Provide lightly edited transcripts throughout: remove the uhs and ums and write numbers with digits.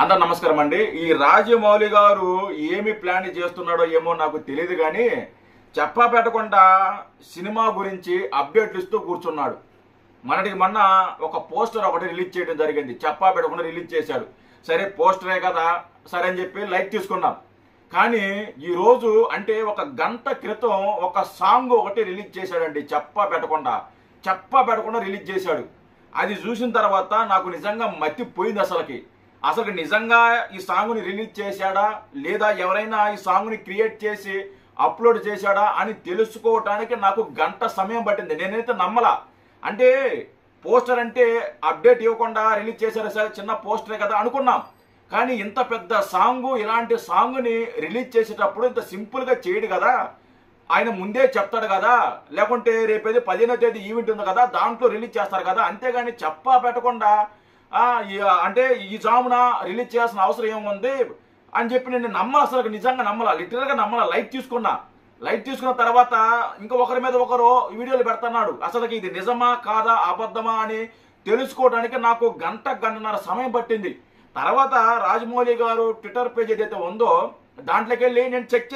అందరు నమస్కారం అండి. ఈ రాజమౌళి గారు ఏమి ప్లాన్ చేస్తున్నాడో ఏమో నాకు తెలియదు కానీ చెప్పా పెట్టకుండా సినిమా గురించి అప్డేట్లు ఇస్తూ కూర్చున్నాడు. మొన్న ఒక పోస్టర్ ఒకటి రిలీజ్ చేయడం జరిగింది. చెప్పా పెట్టకుండా రిలీజ్ చేశాడు. సరే పోస్టరే కదా సరే అని చెప్పి లైక్ తీసుకున్నాం. కానీ ఈరోజు అంటే ఒక గంట క్రితం ఒక సాంగ్ ఒకటి రిలీజ్ చేశాడండి. చెప్పా పెట్టకుండా రిలీజ్ చేశాడు. అది చూసిన తర్వాత నాకు నిజంగా మతిపోయింది. అసలు నిజంగా ఈ సాంగ్ని రిలీజ్ చేశాడా లేదా ఎవరైనా ఈ సాంగ్ని క్రియేట్ చేసి అప్లోడ్ చేశాడా అని తెలుసుకోవటానికి నాకు గంట సమయం పట్టింది. నేనైతే నమ్మలా. అంటే పోస్టర్ అంటే అప్డేట్ ఇవ్వకుండా రిలీజ్ చేశారు, సరే చిన్న పోస్టరే కదా అనుకున్నాం. కానీ ఇంత పెద్ద సాంగ్, ఇలాంటి సాంగ్ని రిలీజ్ చేసేటప్పుడు ఇంత సింపుల్గా చేయడు కదా. ఆయన ముందే చెప్తాడు కదా, లేకుంటే రేపేది 15వ తేదీ ఈవెంట్ ఉంది కదా దాంట్లో రిలీజ్ చేస్తారు కదా. అంతేగాని చెప్పా పెట్టకుండా అంటే ఈ జామున రిలీజ్ చేయాల్సిన అవసరం ఏముంది అని చెప్పి నేను నిజంగా నమ్మలా, లిటరల్గా నమ్మలా. లైట్ తీసుకున్న తర్వాత ఇంకా ఒకరి మీద ఒకరు వీడియోలు పెడుతున్నాడు. అసలుకి ఇది నిజమా కాదా అబద్ధమా అని తెలుసుకోవడానికి నాకు గంటన్నర సమయం పట్టింది. తర్వాత రాజమౌళి గారు ట్విట్టర్ పేజ్ ఏదైతే ఉందో దాంట్లోకి వెళ్ళి నేను చెక్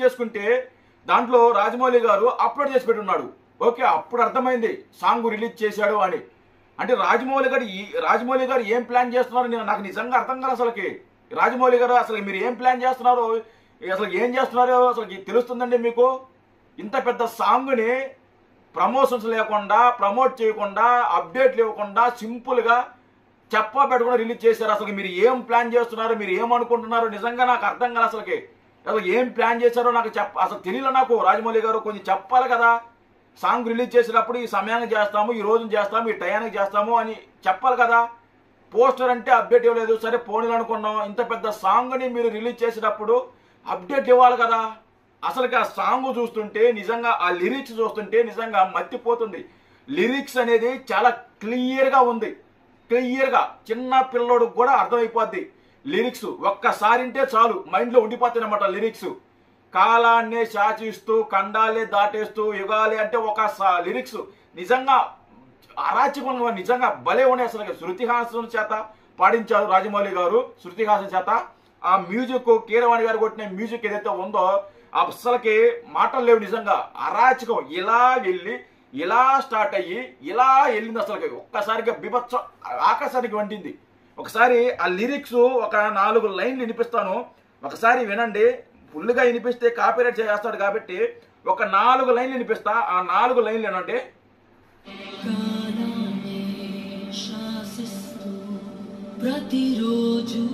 చేసుకుంటే దాంట్లో రాజమౌళి గారు అప్లోడ్ చేసి పెట్టున్నాడు. ఓకే, అప్పుడు అర్థమైంది సాంగ్ రిలీజ్ చేశాడు అని. అంటే రాజమౌళి గారు ఏం ప్లాన్ చేస్తున్నారు నాకు నిజంగా అర్థం కాదు. రాజమౌళి గారు అసలు మీరు ఏం ప్లాన్ చేస్తున్నారు, అసలు ఏం చేస్తున్నారో తెలుస్తుందండి మీకు? ఇంత పెద్ద సాంగ్ని ప్రమోషన్స్ లేకుండా, ప్రమోట్ చేయకుండా, అప్డేట్లు ఇవ్వకుండా సింపుల్గా చెప్పా పెట్టకుండా రిలీజ్ చేశారు. అసలు మీరు ఏం ప్లాన్ చేస్తున్నారు, మీరు ఏమనుకుంటున్నారు నిజంగా నాకు అర్థం కాదు. అసలు ఏం ప్లాన్ చేశారో నాకు అసలు తెలియదు. నాకు రాజమౌళి గారు కొంచెం చెప్పాలి కదా. సాంగ్ రిలీజ్ చేసేటప్పుడు ఈ సమయానికి చేస్తాము, ఈ రోజున చేస్తాము, ఈ టయానికి చేస్తాము అని చెప్పాలి కదా. పోస్టర్ అంటే అప్డేట్ ఇవ్వలేదు, సరే పోనీలు అనుకున్నాం. ఇంత పెద్ద సాంగ్ని మీరు రిలీజ్ చేసేటప్పుడు అప్డేట్ ఇవ్వాలి కదా. అసలుకి ఆ సాంగ్ చూస్తుంటే నిజంగా, ఆ లిరిక్స్ చూస్తుంటే నిజంగా మత్తిపోతుంది. లిరిక్స్ అనేది చాలా క్లియర్గా ఉంది. క్లియర్గా చిన్న పిల్లోడికి కూడా అర్థమైపోద్ది. లిరిక్స్ ఒక్కసారి అంటే చాలు మైండ్లో ఉండిపోతాయి అన్నమాట. లిరిక్స్ కాలాన్నే శాసిస్తూ, ఖండాలే దాటేస్తూ, యుగాలే అంటే ఒక లిరిక్స్ నిజంగా అరాచకంగా నిజంగా భలే ఉన్నాయి. అసలు శృతిహాసన్ చేత పాడించారు రాజమౌళి గారు. శృతిహాసన్ చేత ఆ మ్యూజిక్, కీరవాణి గారు కొట్టిన మ్యూజిక్ ఏదైతే ఉందో అసలుకి మాటలు లేవు. నిజంగా అరాచకం. ఇలా వెళ్ళి ఇలా స్టార్ట్ అయ్యి ఇలా వెళ్ళింది. ఒక్కసారిగా బిభత్సం ఆకాశానికి వంటింది. ఒకసారి ఆ లిరిక్స్ ఒక 4 లైన్లు వినిపిస్తాను, ఒకసారి వినండి. ఫుల్గా వినిపిస్తే కాపీరైట్ చేస్తాడు కాబట్టి ఒక 4 లైన్లు వినిపిస్తా. ఆ 4 లైన్లు ఏంటంటే, ప్రతిరోజు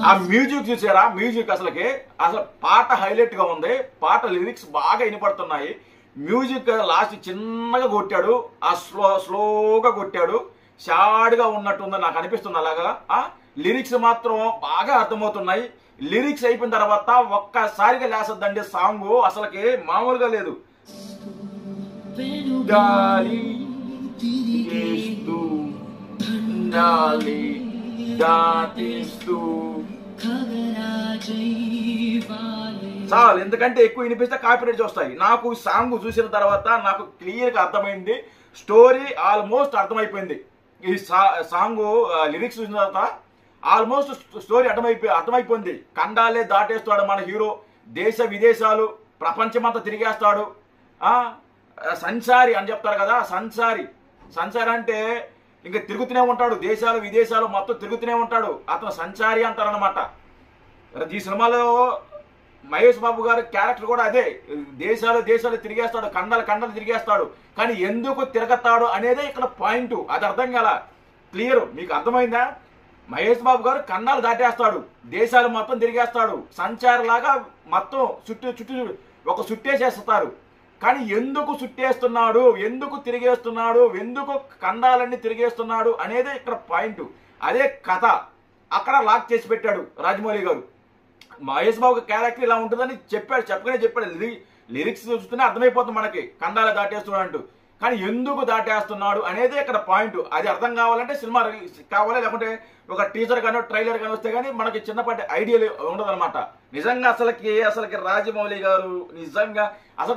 ఆ మ్యూజిక్ చూసారా? మ్యూజిక్ అసలు పాట హైలైట్ గా ఉంది. పాట లిరిక్స్ బాగా వినపడుతున్నాయి. మ్యూజిక్ లాస్ట్ చిన్నగా కొట్టాడు, ఆ స్లోగా కొట్టాడు, షాడ్గా ఉన్నట్టుంది నాకు అనిపిస్తుంది. అలాగా లిరిక్స్ మాత్రం బాగా అర్థమవుతున్నాయి. లిరిక్స్ అయిపోయిన తర్వాత ఒక్కసారిగా లేసద్దండి సాంగ్. అసలుకి మామూలుగా లేదు. చాలు, ఎందుకంటే ఎక్కువ వినిపిస్తే కాపీరైట్స్ వస్తాయి. నాకు సాంగ్ చూసిన తర్వాత నాకు క్లియర్గా అర్థమైంది. స్టోరీ ఆల్మోస్ట్ అర్థమైపోయింది. ఈ సాంగ్ లిరిక్స్ చూసిన తర్వాత ఆల్మోస్ట్ స్టోరీ అర్థమైపోయింది. ఖండాలే దాటేస్తాడు మన హీరో, దేశ విదేశాలు ప్రపంచమంతా తిరిగేస్తాడు. సంచారి అని చెప్తారు కదా. సంచారి అంటే ఇంకా తిరుగుతూనే ఉంటాడు, దేశాలు విదేశాలు మొత్తం తిరుగుతూనే ఉంటాడు. అతను సంచారి అంటారనమాట. ఈ సినిమాలో మహేష్ బాబు గారి క్యారెక్టర్ కూడా అదే. దేశాలు తిరిగేస్తాడు, ఖండాలు తిరిగేస్తాడు. కానీ ఎందుకు తిరగతాడు అనేదే ఇక్కడ పాయింట్. అది అర్థం కాల. క్లియర్ మీకు అర్థమైందా? మహేష్ బాబు గారు ఖండాలు దాటేస్తాడు, దేశాలు మొత్తం తిరిగేస్తాడు, సంచారిలాగా మొత్తం చుట్టూ ఒక చుట్టేసేస్తారు. కానీ ఎందుకు చుట్టేస్తున్నాడు, ఎందుకు తిరిగేస్తున్నాడు, ఎందుకు ఖండాలన్నీ తిరిగేస్తున్నాడు అనేదే ఇక్కడ పాయింట్. అదే కథ అక్కడ లాక్ చేసి పెట్టాడు రాజమౌళి గారు. మహేష్ బాబు క్యారెక్టర్ ఇలా ఉంటుందని చెప్పగానే చెప్పాడు. లిరిక్స్ చూస్తూనే అర్థమైపోతుంది మనకి ఖండాలు దాటేస్తున్నాడు అంటూ. కానీ ఎందుకు దాటేస్తున్నాడు అనేది ఇక్కడ పాయింట్. అది అర్థం కావాలంటే సినిమా రిలీజ్ కావాలి, లేకుంటే ఒక టీజర్ గానో ట్రైలర్ గానో వస్తే కానీ మనకి చిన్నపాటి ఐడియా ఉండదన్నమాట. నిజంగా అసలుకి రాజమౌళి గారు నిజంగా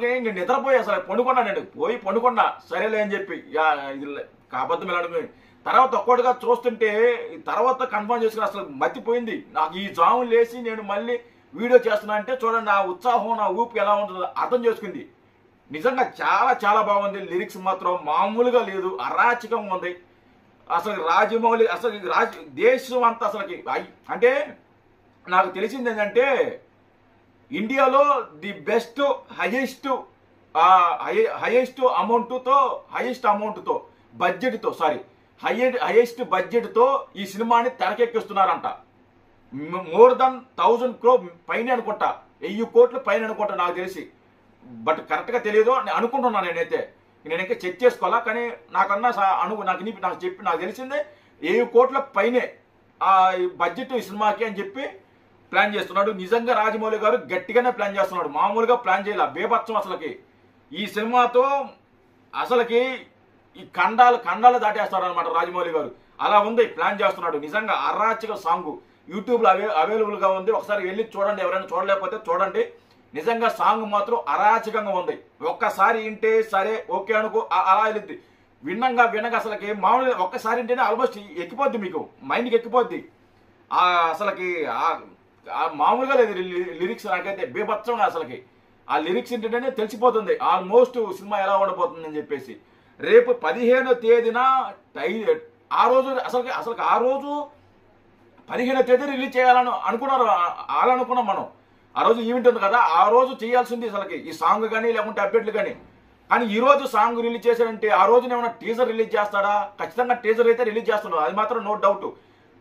నేను నిద్రపోయి పండుకున్నా, నేను పోయి పండుకున్నా సరేలే అని చెప్పి ఇది కాబద్దం అనుకుని తర్వాత ఒక్కటిగా చూస్తుంటే తర్వాత కన్ఫర్మ్ చేసుకుని అసలు మర్చిపోయింది. నాకు ఈ జాము లేచి నేను మళ్ళీ వీడియో చేస్తున్నా అంటే చూడండి నా ఉత్సాహం నా ఊపి ఎలా ఉంటుందో అర్థం చేసుకుంది. నిజంగా చాలా చాలా బాగుంది. లిరిక్స్ మాత్రం మామూలుగా లేదు, అరాచకంగా ఉంది. అసలు రాజమౌళి దేశం అంతా అసలుకి అంటే నాకు తెలిసింది ఏంటంటే ఇండియాలో ది బెస్ట్ హైయెస్ట్ అమౌంట్తో హైయెస్ట్ బడ్జెట్తో ఈ సినిమాని తెరకెక్కిస్తున్నారంట. మోర్ దన్ 1000 crore పైన అనుకుంటా, 1000 కోట్ల పైన అనుకుంటా నాకు తెలిసి. బట్ కరెక్ట్గా తెలియదు అనుకుంటున్నాను నేనైతే. నేను ఇంకా చెక్ చేసుకోవాలా, కానీ నాకన్నా నాకు తెలిసిందే 1000 కోట్ల పైనే ఆ బడ్జెట్ ఈ సినిమాకి అని చెప్పి ప్లాన్ చేస్తున్నాడు. నిజంగా రాజమౌళి గారు గట్టిగానే ప్లాన్ చేస్తున్నాడు, మామూలుగా ప్లాన్ చేయాల బేబత్సం. అసలుకి ఈ సినిమాతో అసలుకి ఈ ఖండాలు దాటేస్తాడు అనమాట రాజమౌళి గారు. అలా ఉంది ప్లాన్ చేస్తున్నాడు. నిజంగా అరాచక సాంగ్ యూట్యూబ్లో అవైలబుల్గా ఉంది, ఒకసారి వెళ్ళి చూడండి. ఎవరైనా చూడలేకపోతే చూడండి. నిజంగా సాంగ్ మాత్రం అరాచకంగా ఉంది. ఒక్కసారి వింటే సరే ఓకే అనుకో, అలా వెళ్ళింది. వినగా అసలుకి మామూలుగా ఒక్కసారి వింటేనే ఆల్మోస్ట్ ఎక్కిపోద్ది, మీకు మైండ్కి ఎక్కిపోద్ది. అసలుకి మామూలుగా లేదు లిరిక్స్. నాకైతే బేబత్సంగా అసలుకి ఆ లిరిక్స్ వింటేనే తెలిసిపోతుంది ఆల్మోస్ట్ సినిమా ఎలా ఉండబోతుంది అని చెప్పేసి. రేపు 15వ తేదీన ఆ రోజు ఆ రోజు 15వ తేదీ రిలీజ్ చేయాలని అనుకున్నాం మనం. ఆ రోజు ఈవెంట్ ఉంది కదా, ఆ రోజు చేయాల్సింది అసలుకి ఈ సాంగ్ కానీ లేకుంటే అప్డేట్లు కానీ. కానీ ఈ రోజు సాంగ్ రిలీజ్ చేశాడంటే ఆ రోజున ఏమైనా టీజర్ రిలీజ్ చేస్తాడా? ఖచ్చితంగా టీజర్ అయితే రిలీజ్ చేస్తున్నాడు, అది మాత్రం నో డౌట్.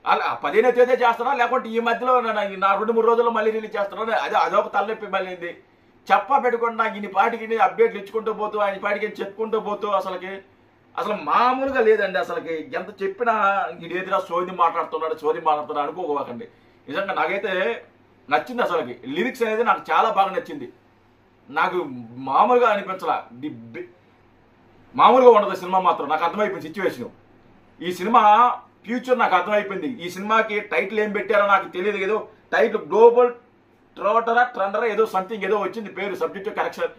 అలా 15వ తేదీ చేస్తాడా, లేకుంటే ఈ మధ్యలో నా 2-3 రోజుల్లో మళ్ళీ రిలీజ్ చేస్తాడా? అదొక తలనొప్పి మళ్ళీ. పెట్టుకుండా ఇన్ని పాటికి అప్డేట్లు ఇచ్చుకుంటూ పోతూ ఆయన పాటికి చెప్పుకుంటూ పోతూ అసలు మామూలుగా లేదండి. అసలుకి ఎంత చెప్పినా ఇదేదిరా సోది మాట్లాడుతున్నాడు అనుకోకండి. నిజంగా నాకైతే నచ్చింది. అసలుకి లిరిక్స్ అనేది నాకు చాలా బాగా నచ్చింది. నాకు మామూలుగా అనిపించలా, మామూలుగా ఉండదు సినిమా మాత్రం. నాకు అర్థమైపోయింది సిచ్యువేషన్. ఈ సినిమా ఫ్యూచర్ నాకు అర్థమైపోయింది. ఈ సినిమాకి టైటిల్ ఏం పెట్టారో నాకు తెలియదు. ఏదో టైటిల్ గ్లోబల్ ట్రెండరా ఏదో సంథింగ్ ఏదో వచ్చింది పేరు, సబ్జెక్ట్ కరెక్షన్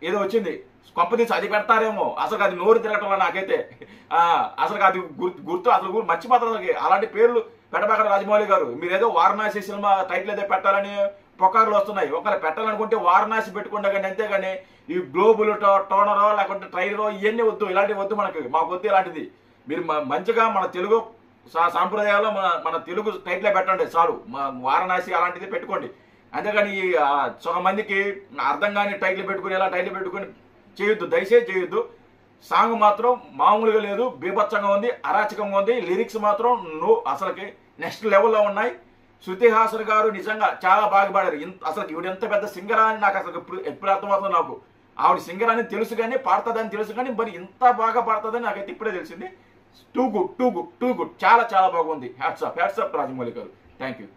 ఏదో వచ్చింది. కొంపదీసి అది పెడతారేమో. అసలు అది నోరు తిరగటంలో నాకైతే అసలు అది గుర్తు మర్చిపోతారు. అలాంటి పేర్లు పెట్టబాక రాజమౌళి గారు. మీరేదో వారణాసి సినిమా టైటిల్ ఏదో పెట్టాలని పొకార్లు వస్తున్నాయి. ఒకవేళ పెట్టాలనుకుంటే వారణాసి పెట్టుకుంటా కానీ, అంతేగాని ఈ గ్లోబుల్ టోనరో లేకుంటే ట్రైలరో ఇవన్నీ వద్దు, ఇలాంటివి వద్దు మాకు వద్దు ఇలాంటిది. మీరు మంచిగా మన తెలుగు సాంప్రదాయాల్లో మన తెలుగు టైటిలే పెట్టండి చాలు. వారణాసి అలాంటిది పెట్టుకోండి, అంతేగాని సగం మందికి అర్థం కాని టైటిల్ పెట్టుకుని ఇలా టైటిల్ పెట్టుకుని చేయొద్దు, దయచేసి చేయొద్దు. సాంగ్ మాత్రం మామూలుగా లేదు, బీభత్సంగా ఉంది, అరాచకంగా ఉంది. లిరిక్స్ మాత్రం అసలుకి నెక్స్ట్ లెవెల్లో ఉన్నాయి. శృతి హాసన్ గారు నిజంగా చాలా బాగా పాడారు. అసలు ఈవిడ ఎంత పెద్ద సింగర్ అని నాకు అసలు ఎప్పుడు అర్థమవుతుంది. నాకు ఆవిడ సింగర్ అని తెలుసు కానీ, పాడుతుందని తెలుసు కానీ, మరి ఇంత బాగా పాడుతుందని నాకైతే ఇప్పుడే తెలిసింది. టూ గుడ్ చాలా చాలా బాగుంది. హ్యాట్స్ ఆఫ్ రాజమౌళి గారు. Thank you.